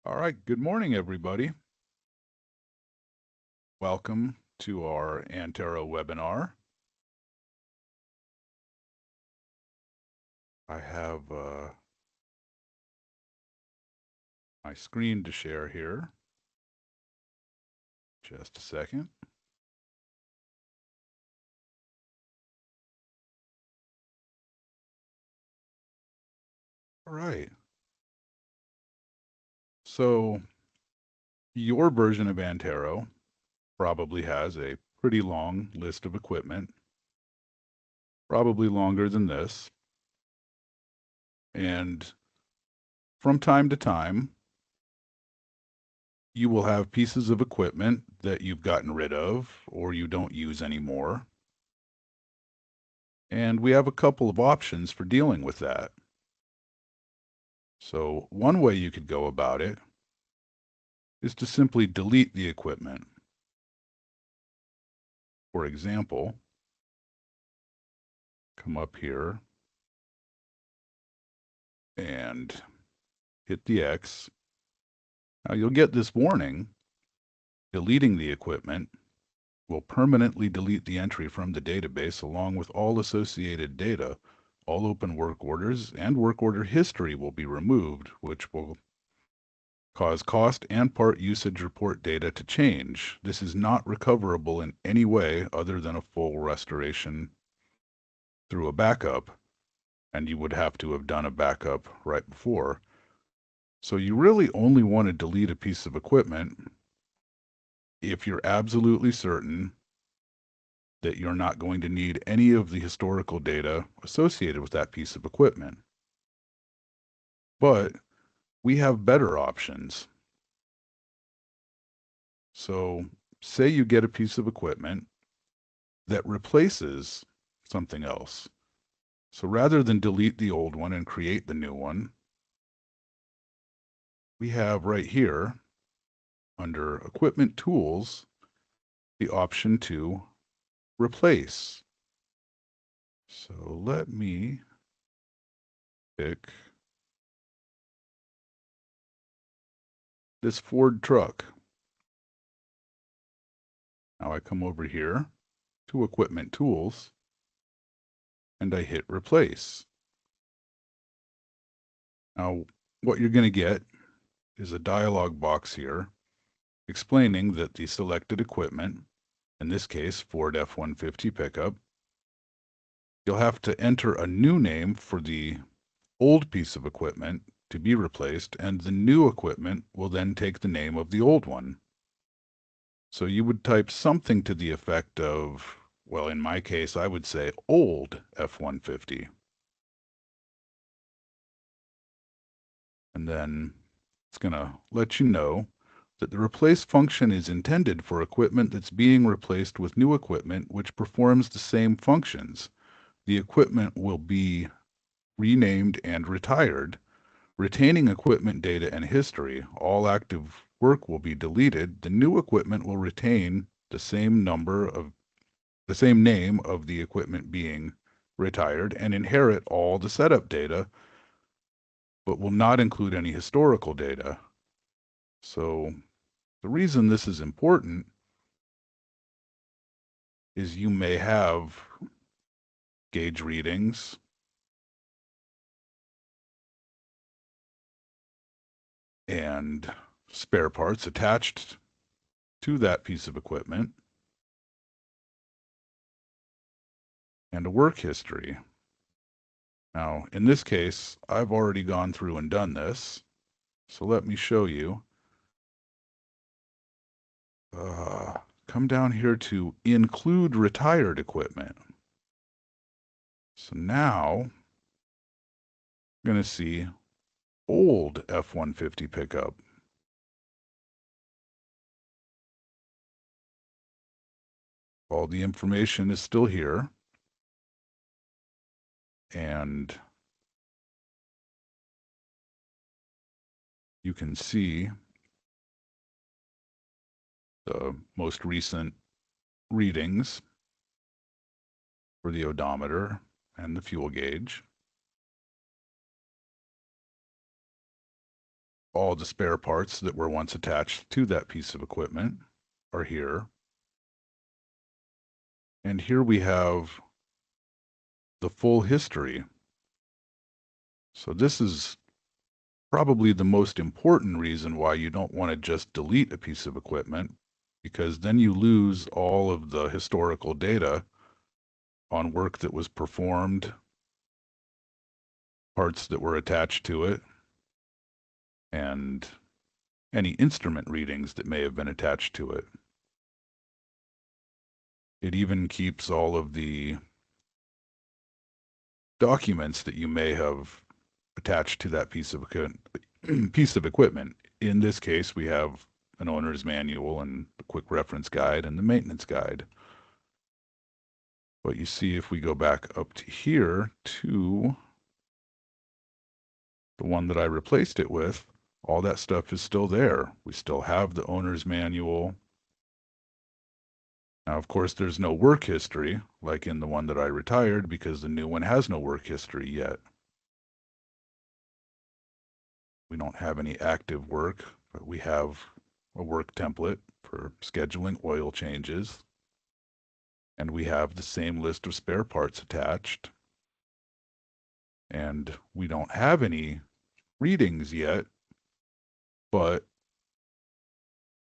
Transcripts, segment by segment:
All right, good morning, everybody. Welcome to our Antero webinar. I have my screen to share here. Just a second. All right. So your version of Antero probably has a pretty long list of equipment, probably longer than this. And from time to time, you will have pieces of equipment that you've gotten rid of or you don't use anymore. And we have a couple of options for dealing with that. So one way you could go about it is to simply delete the equipment. For example, come up here and hit the X. Now you'll get this warning. Deleting the equipment will permanently delete the entry from the database along with all associated data. All open work orders and work order history will be removed, which will cause cost and part usage report data to change. This is not recoverable in any way other than a full restoration through a backup, and you would have to have done a backup right before. So you really only want to delete a piece of equipment if you're absolutely certain that you're not going to need any of the historical data associated with that piece of equipment. But we have better options. So say you get a piece of equipment that replaces something else. So rather than delete the old one and create the new one, we have right here under Equipment Tools the option to replace. So let me pick this Ford truck. Now I come over here to Equipment Tools and I hit Replace. Now what you're going to get is a dialog box here explaining that the selected equipment, in this case Ford F-150 pickup, you'll have to enter a new name for the old piece of equipment to be replaced, and the new equipment will then take the name of the old one. So you would type something to the effect of, well, in my case, I would say old F-150. And then it's going to let you know that the replace function is intended for equipment that's being replaced with new equipment which performs the same functions. The equipment will be renamed and retired, retaining equipment data and history. All active work will be deleted. The new equipment will retain the same name of the equipment being retired and inherit all the setup data, but will not include any historical data. So the reason this is important is you may have gauge readings and spare parts attached to that piece of equipment and a work history. Now, in this case, I've already gone through and done this. So let me show you. Come down here to include retired equipment. So now I'm going to see old F-150 pickup. All the information is still here. And you can see the most recent readings for the odometer and the fuel gauge. all the spare parts that were once attached to that piece of equipment are here. And here we have the full history. So this is probably the most important reason why you don't want to just delete a piece of equipment, because then you lose all of the historical data on work that was performed, parts that were attached to it, and any instrument readings that may have been attached to it. It even keeps all of the documents that you may have attached to that piece of equipment. In this case, we have an owner's manual and the quick reference guide and the maintenance guide. But you see, if we go back up to here to the one that I replaced it with, all that stuff is still there. We still have the owner's manual. Now, of course, there's no work history like in the one that I retired, because the new one has no work history yet. We don't have any active work, but we have a work template for scheduling oil changes. And we have the same list of spare parts attached. And we don't have any readings yet, but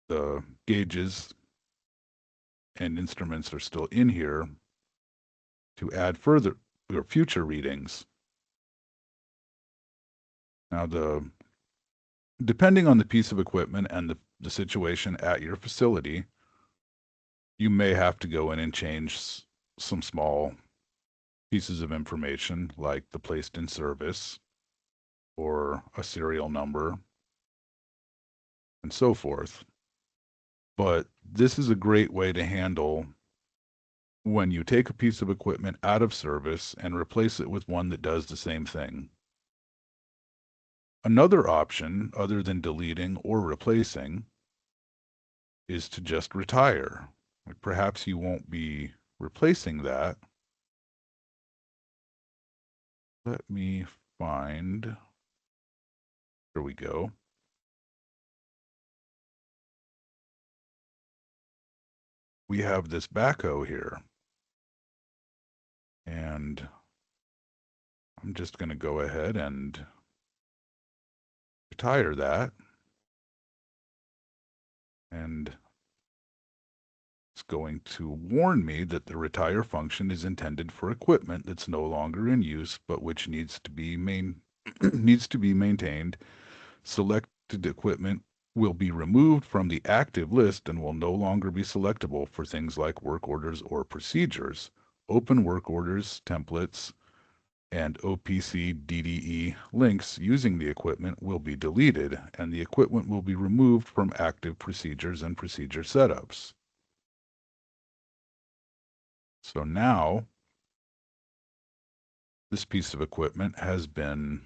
the gauges and instruments are still in here to add further or future readings. Now, depending on the piece of equipment and the situation at your facility, you may have to go in and change some small pieces of information, like the placed in service or a serial number and so forth. But this is a great way to handle when you take a piece of equipment out of service and replace it with one that does the same thing. Another option, other than deleting or replacing, is to just retire. Perhaps you won't be replacing that. Let me find, there we go. We have this backhoe here. And I'm just going to go ahead and retire that. And it's going to warn me that the retire function is intended for equipment that's no longer in use, but which needs to be maintained. Selected equipment will be removed from the active list and will no longer be selectable for things like work orders or procedures. Open work orders, templates, and OPC DDE links using the equipment will be deleted, and the equipment will be removed from active procedures and procedure setups. So now, this piece of equipment has been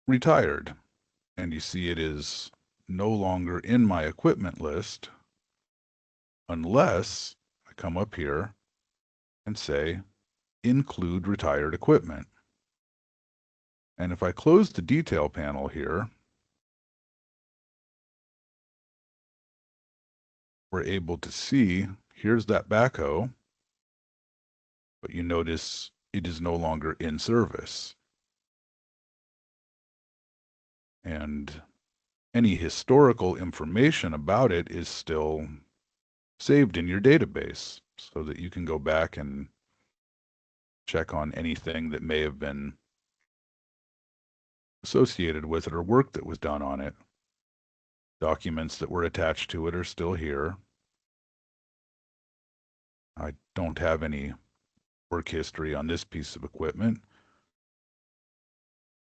retired, and you see it is no longer in my equipment list unless I come up here and say, include retired equipment. And if I close the detail panel here, we're able to see, here's that backhoe, but you notice it is no longer in service. And any historical information about it is still saved in your database so that you can go back and check on anything that may have been associated with it or work that was done on it. Documents that were attached to it are still here. I don't have any work history on this piece of equipment,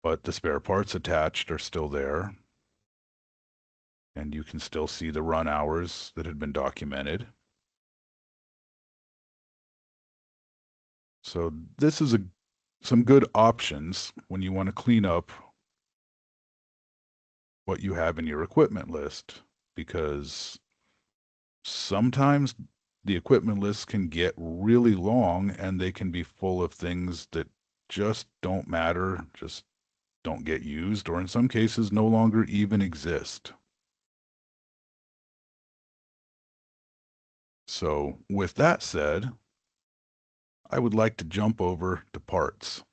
but the spare parts attached are still there. And you can still see the run hours that had been documented. So this is some good options when you want to clean up what you have in your equipment list, because sometimes the equipment lists can get really long and they can be full of things that just don't matter, just don't get used, or in some cases no longer even exist. So with that said, I would like to jump over to parts.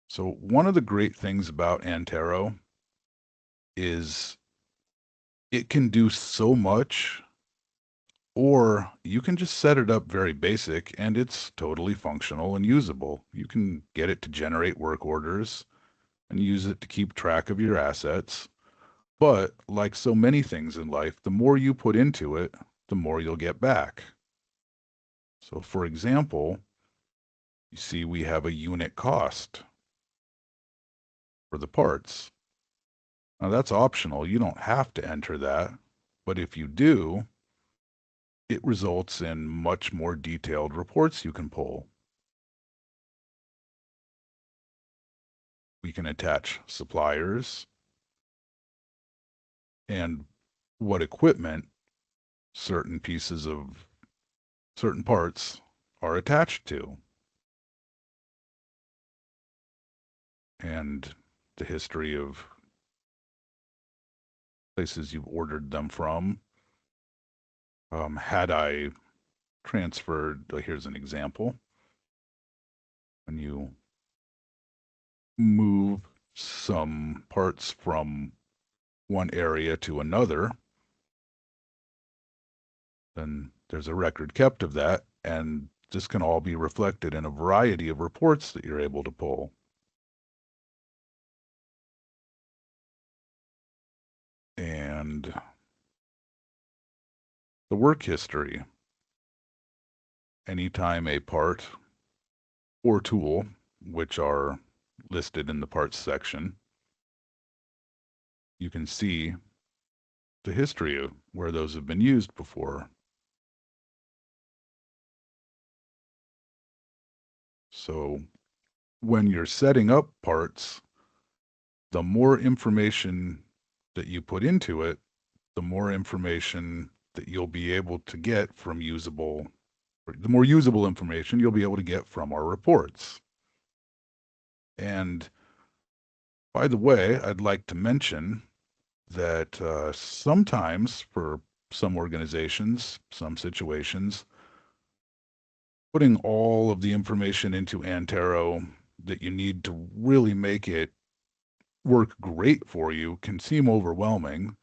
So one of the great things about Antero is it can do so much, or you can just set it up very basic and it's totally functional and usable. You can get it to generate work orders and use it to keep track of your assets. But like so many things in life, the more you put into it, the more you'll get back. So for example, you see we have a unit cost for the parts. Now that's optional. You don't have to enter that. But if you do, it results in much more detailed reports you can pull. We can attach suppliers and what equipment certain pieces of certain parts are attached to, and the history of places you've ordered them from. Had I transferred, here's an example, when you move some parts from one area to another, then there's a record kept of that, and this can all be reflected in a variety of reports that you're able to pull. And the work history. Anytime a part or tool, which are listed in the parts section, you can see the history of where those have been used before. So when you're setting up parts, the more information that you put into it, the more information that you'll be able to get from the more usable information you'll be able to get from our reports. And by the way, I'd like to mention that sometimes for some organizations, some situations, putting all of the information into Antero that you need to really make it work great for you can seem overwhelming.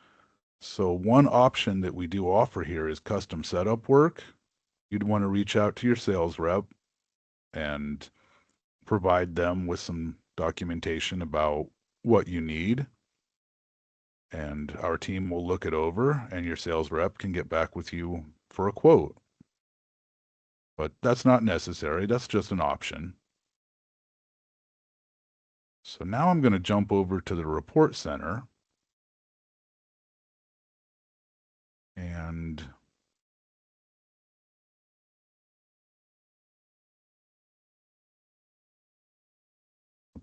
So one option that we do offer here is custom setup work. You'd want to reach out to your sales rep and provide them with some documentation about what you need. And our team will look it over and your sales rep can get back with you for a quote. But that's not necessary. That's just an option. So now I'm going to jump over to the report center and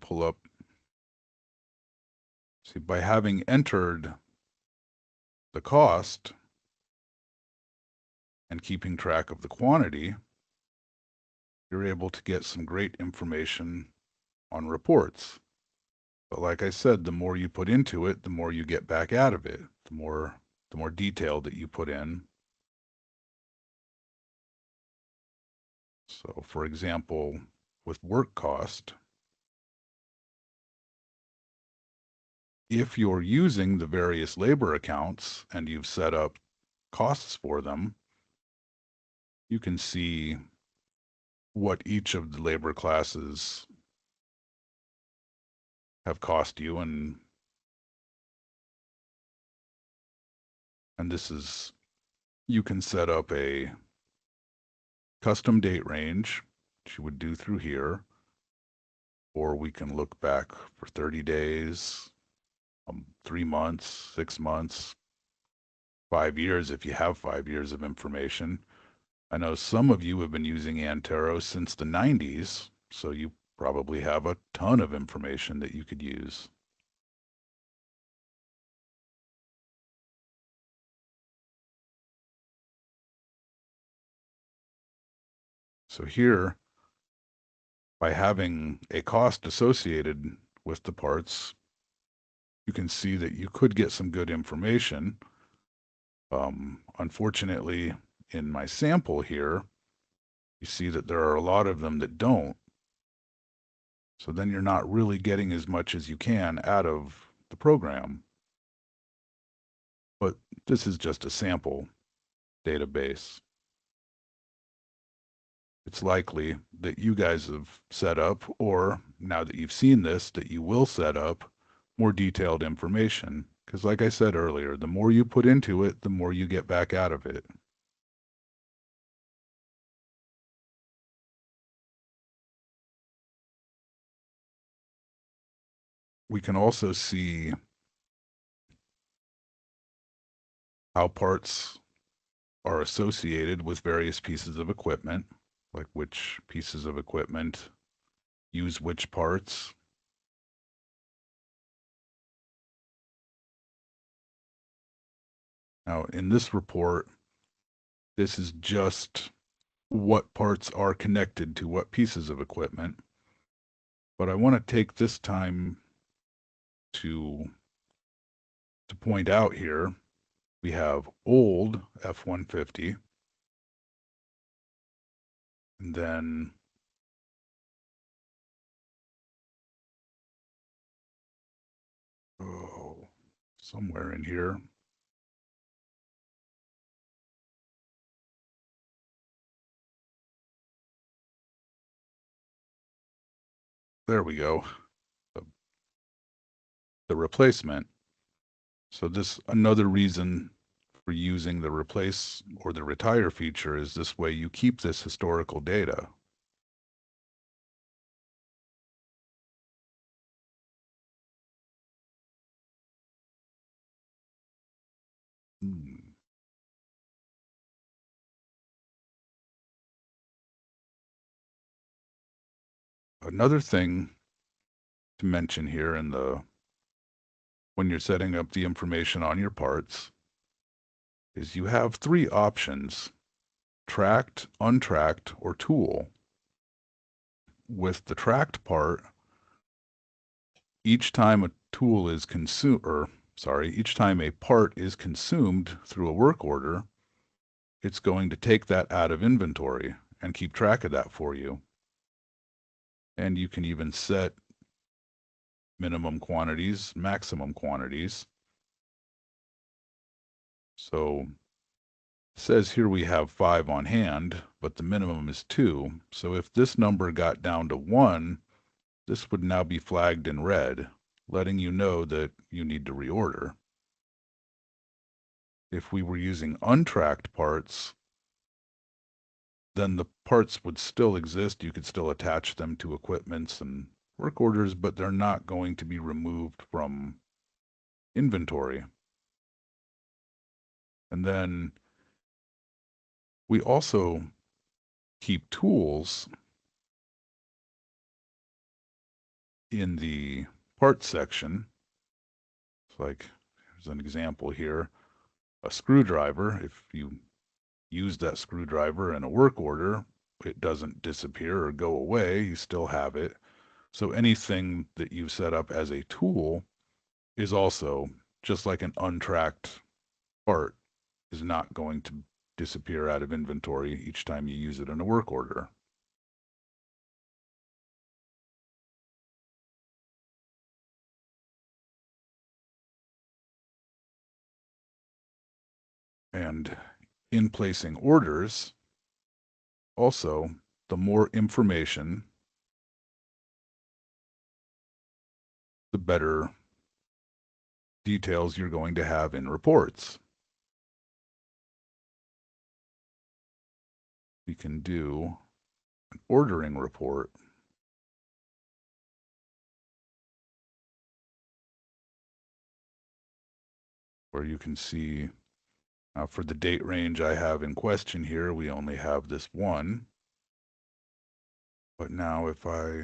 pull up. See, by having entered the cost and keeping track of the quantity, you're able to get some great information on reports. But like I said, the more you put into it, the more you get back out of it, the more detail that you put in. So for example, with work cost, if you're using the various labor accounts and you've set up costs for them, you can see what each of the labor classes have cost you, and this is, you can set up a custom date range, which you would do through here, or we can look back for 30 days, 3 months, 6 months, 5 years if you have 5 years of information. I know some of you have been using Antero since the 90s, so you probably have a ton of information that you could use. So here by having a cost associated with the parts, you can see that you could get some good information. Unfortunately, in my sample here, you see that there are a lot of them that don't. So then you're not really getting as much as you can out of the program. But this is just a sample database. It's likely that you guys have set up, or now that you've seen this, that you will set up more detailed information. Because like I said earlier, the more you put into it, the more you get back out of it. We can also see how parts are associated with various pieces of equipment, like which pieces of equipment use which parts. Now, in this report, this is just what parts are connected to what pieces of equipment. But I want to take this time to point out here, we have old F-150, and then somewhere in here, there we go, the replacement. So this, another reason for using the replace or the retire feature is this way you keep this historical data. Another thing to mention here in the when you're setting up the information on your parts is you have three options: tracked, untracked, or tool. With the tracked part, each time a tool is consumed, or sorry, each time a part is consumed through a work order, it's going to take that out of inventory and keep track of that for you. And you can even set minimum quantities, maximum quantities. So it says here we have 5 on hand, but the minimum is 2. So if this number got down to 1, this would now be flagged in red, letting you know that you need to reorder. If we were using untracked parts, then the parts would still exist. You could still attach them to equipments and work orders, but they're not going to be removed from inventory. And then we also keep tools in the parts section. It's like, here's an example here, a screwdriver. If you use that screwdriver in a work order, it doesn't disappear or go away. You still have it. So anything that you've set up as a tool is also, just like an untracked part, is not going to disappear out of inventory each time you use it in a work order. And in placing orders, also, the more information, the better details you're going to have in reports. We can do an ordering report. Where you can see, for the date range I have in question here, we only have this one. But now if I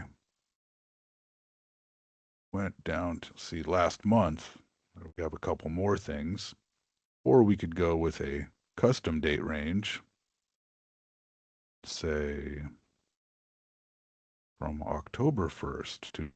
went down to see last month, we have a couple more things. Or we could go with a custom date range, say from October 1st to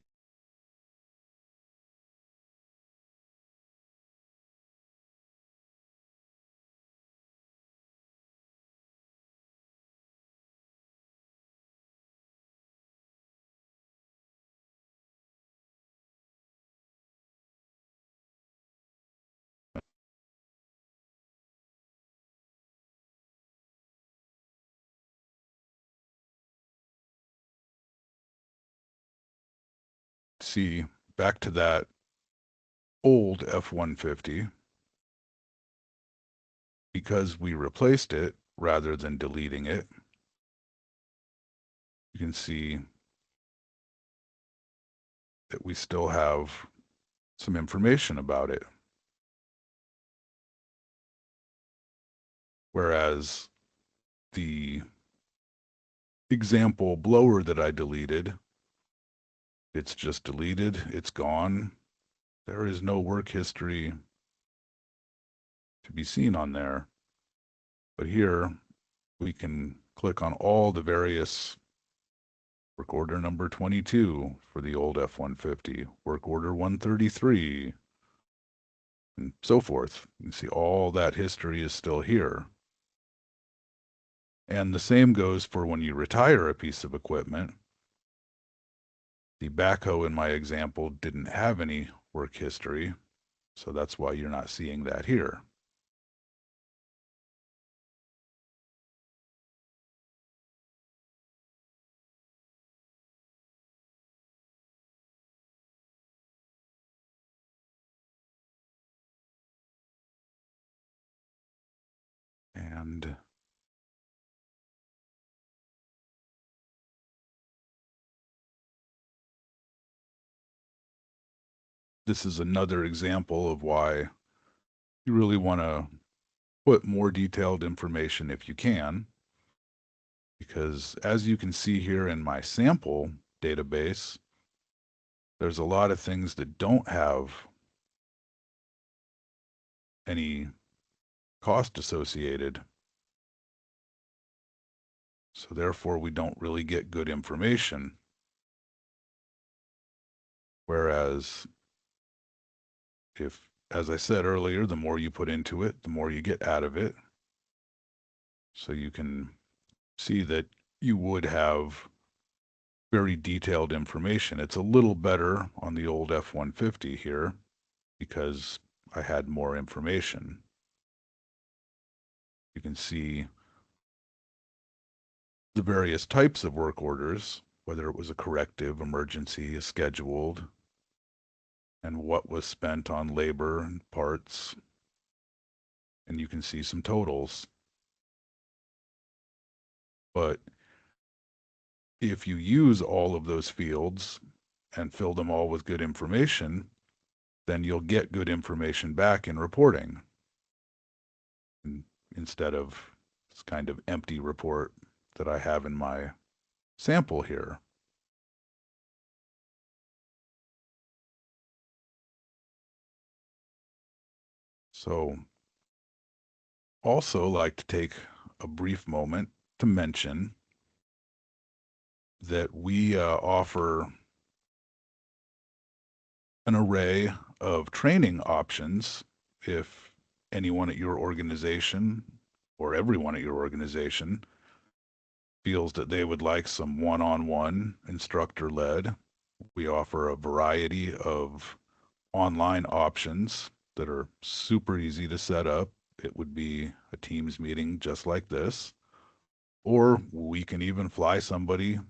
see back to that old F-150, because we replaced it rather than deleting it. You can see that we still have some information about it. Whereas the example blower that I deleted, it's just deleted, it's gone. There is no work history to be seen on there. But here we can click on all the various work order number 22 for the old F-150, work order 133, and so forth. You can see all that history is still here. And the same goes for when you retire a piece of equipment. The backhoe in my example didn't have any work history, so that's why you're not seeing that here. And this is another example of why you really want to put more detailed information if you can, because as you can see here in my sample database, there's a lot of things that don't have any cost associated. So therefore, we don't really get good information. Whereas if, as I said earlier, the more you put into it, the more you get out of it. So you can see that you would have very detailed information. It's a little better on the old F-150 here because I had more information. You can see the various types of work orders, whether it was a corrective, emergency, a scheduled, and what was spent on labor and parts. And you can see some totals. But if you use all of those fields and fill them all with good information, then you'll get good information back in reporting, instead of this kind of empty report that I have in my sample here. So also like to take a brief moment to mention that we offer an array of training options if anyone at your organization or everyone at your organization feels that they would like some one-on-one instructor-led. We offer a variety of online options that are super easy to set up. It would be a Teams meeting just like this, or we can even fly somebody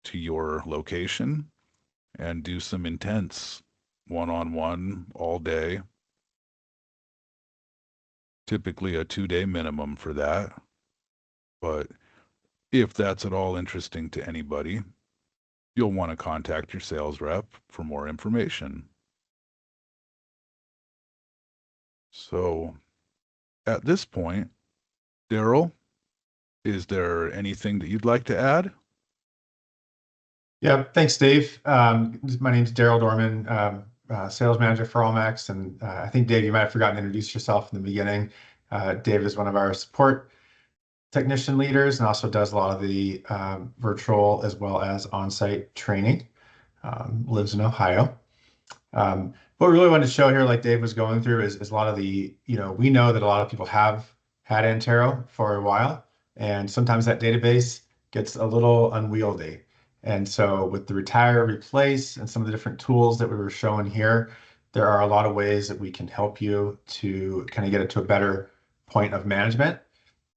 to your location and do some intense one-on-one all day. Typically a 2-day minimum for that. But if that's at all interesting to anybody, you'll want to contact your sales rep for more information. So at this point, Daryl, is there anything that you'd like to add? Yeah, thanks, Dave. My name's Daryl Dorman, sales manager for AllMax, and I think, Dave, you might have forgotten to introduce yourself in the beginning. Dave is one of our support technician leaders and also does a lot of the virtual as well as on-site training. Lives in Ohio. What we really wanted to show here, like Dave was going through, is a lot of the, we know that a lot of people have had Antero for a while, and sometimes that database gets a little unwieldy. And so with the retire, replace, and some of the different tools that we were showing here, there are a lot of ways that we can help you to kind of get it to a better point of management.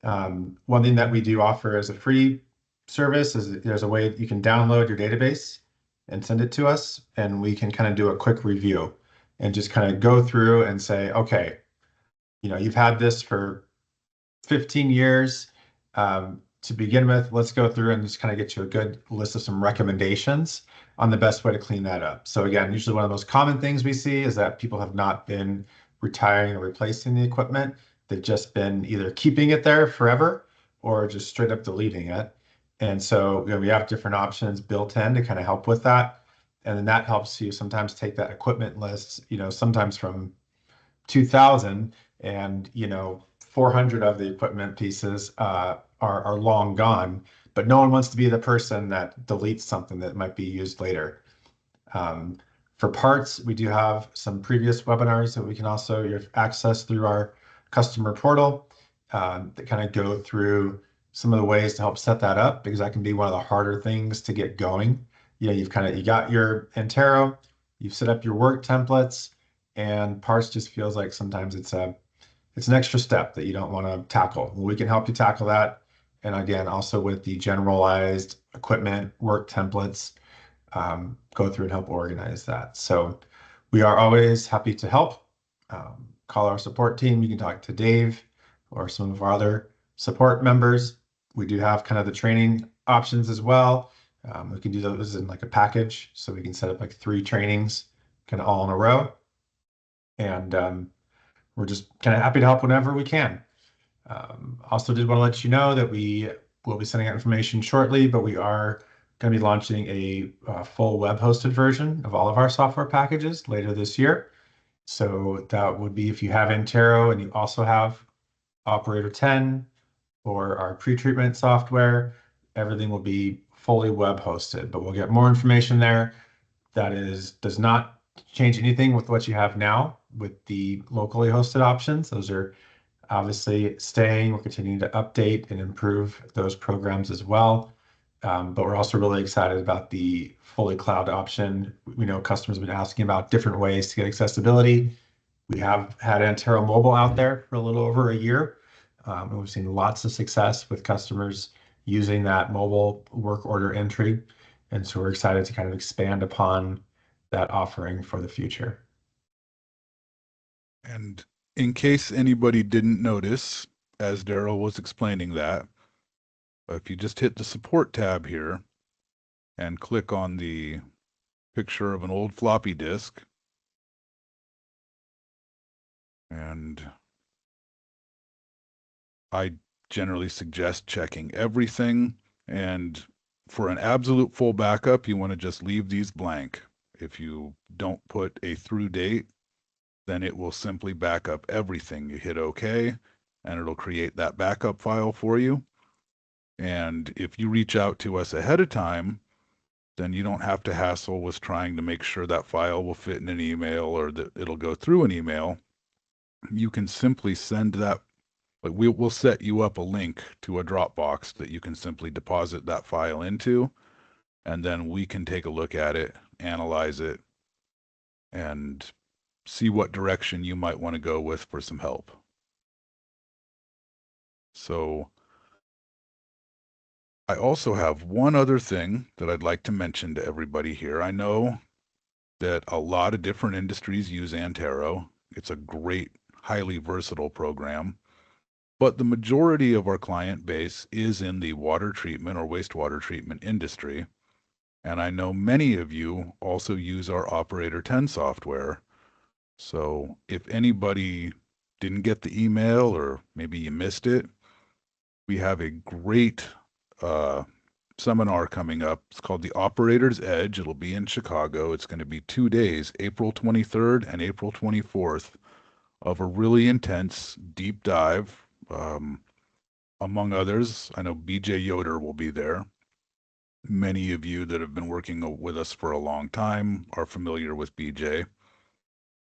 One thing that we do offer as a free service is there's a way that you can download your database and send it to us, and we can kind of do a quick review and just kind of go through and say, okay, you've had this for 15 years. To begin with, let's go through and just kind of get you a good list of some recommendations on the best way to clean that up. So again, usually one of the most common things we see is that people have not been retiring or replacing the equipment. They've just been either keeping it there forever or just straight up deleting it. And so we have different options built in to kind of help with that. And then that helps you sometimes take that equipment list, sometimes from 2000 and 400 of the equipment pieces are long gone, but no one wants to be the person that deletes something that might be used later. For parts, we do have some previous webinars that we can also access through our customer portal that kind of go through some of the ways to help set that up, because that can be one of the harder things to get going. You got your Antero, you've set up your work templates, and parts just feels like sometimes it's an extra step that you don't want to tackle. Well, we can help you tackle that. And again, also with the generalized equipment work templates, go through and help organize that. So we are always happy to help. Call our support team. You can talk to Dave or some of our other support members. We do have kind of the training options as well. We can do those in like a package. So we can set up like 3 trainings kind of all in a row. And we're just kind of happy to help whenever we can. Also did want to let you know that we will be sending out information shortly, but we are going to be launching a full web hosted version of all of our software packages later this year. So that would be if you have Antero and you also have Operator 10 or our pre-treatment software, everything will be fully web hosted, but we'll get more information there. That does not change anything with what you have now with the locally hosted options. Those are obviously staying. We're continuing to update and improve those programs as well. But we're also really excited about the fully cloud option. We know customers have been asking about different ways to get accessibility. We have had Antero Mobile out there for a little over a year. And we've seen lots of success with customers using that mobile work order entry. And so we're excited to kind of expand upon that offering for the future. And in case anybody didn't notice, as Daryl was explaining that, if you just hit the support tab here and click on the picture of an old floppy disk, and I generally suggest checking everything, and for an absolute full backup, you want to just leave these blank. If you don't put a through date, then it will simply back up everything. You hit OK, and it'll create that backup file for you. And if you reach out to us ahead of time, then you don't have to hassle with trying to make sure that file will fit in an email or that it'll go through an email. You can simply send that. Like we'll set you up a link to a Dropbox that you can simply deposit that file into, and then we can take a look at it, analyze it, and see what direction you might want to go with for some help. So I also have one other thing that I'd like to mention to everybody here. I know that a lot of different industries use Antero. It's a great, highly versatile program, but the majority of our client base is in the water treatment or wastewater treatment industry. And I know many of you also use our Operator 10 software. So if anybody didn't get the email or maybe you missed it, we have a great seminar coming up. It's called the Operator's Edge. It'll be in Chicago. It's going to be 2 days, April 23rd and April 24th, of a really intense deep dive. among others. I know BJ Yoder will be there. Many of you that have been working with us for a long time are familiar with BJ.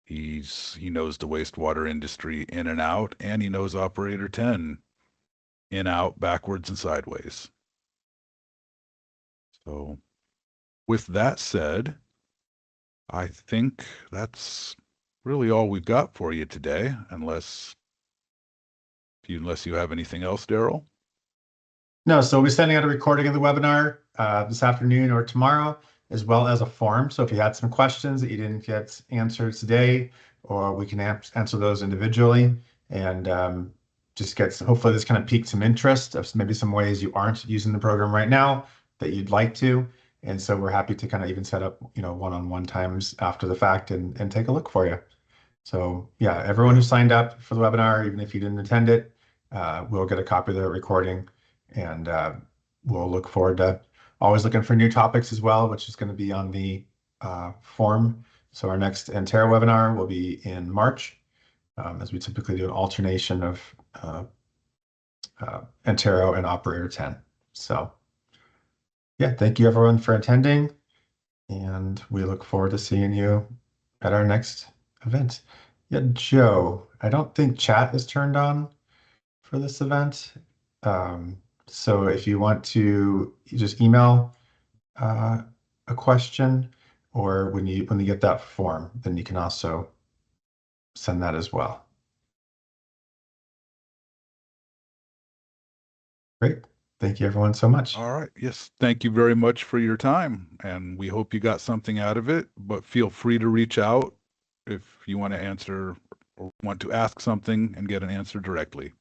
He knows the wastewater industry in and out, and he knows Operator 10 in, out, backwards, and sideways. So with that said, I think that's really all we've got for you today, unless you have anything else, Daryl. No, so we'll be sending out a recording of the webinar this afternoon or tomorrow, as well as a form. So if you had some questions that you didn't get answered today, or we can answer those individually, and just get hopefully this kind of piqued some interest of maybe some ways you aren't using the program right now that you'd like to. And so we're happy to kind of even set up, one-on-one times after the fact and take a look for you. So yeah, everyone who signed up for the webinar, even if you didn't attend it, we'll get a copy of the recording, and we'll look forward to always looking for new topics as well, which is going to be on the form. So our next Antero webinar will be in March, as we typically do an alternation of Antero and Operator 10. So yeah, thank you everyone for attending, and we look forward to seeing you at our next event. Yeah, Joe, I don't think chat is turned on for this event. So if you want to, you just email a question, or when you get that form, then you can also send that as well. Great. Thank you everyone so much. All right. Yes. Thank you very much for your time, and we hope you got something out of it, but feel free to reach out if you want to answer or want to ask something and get an answer directly.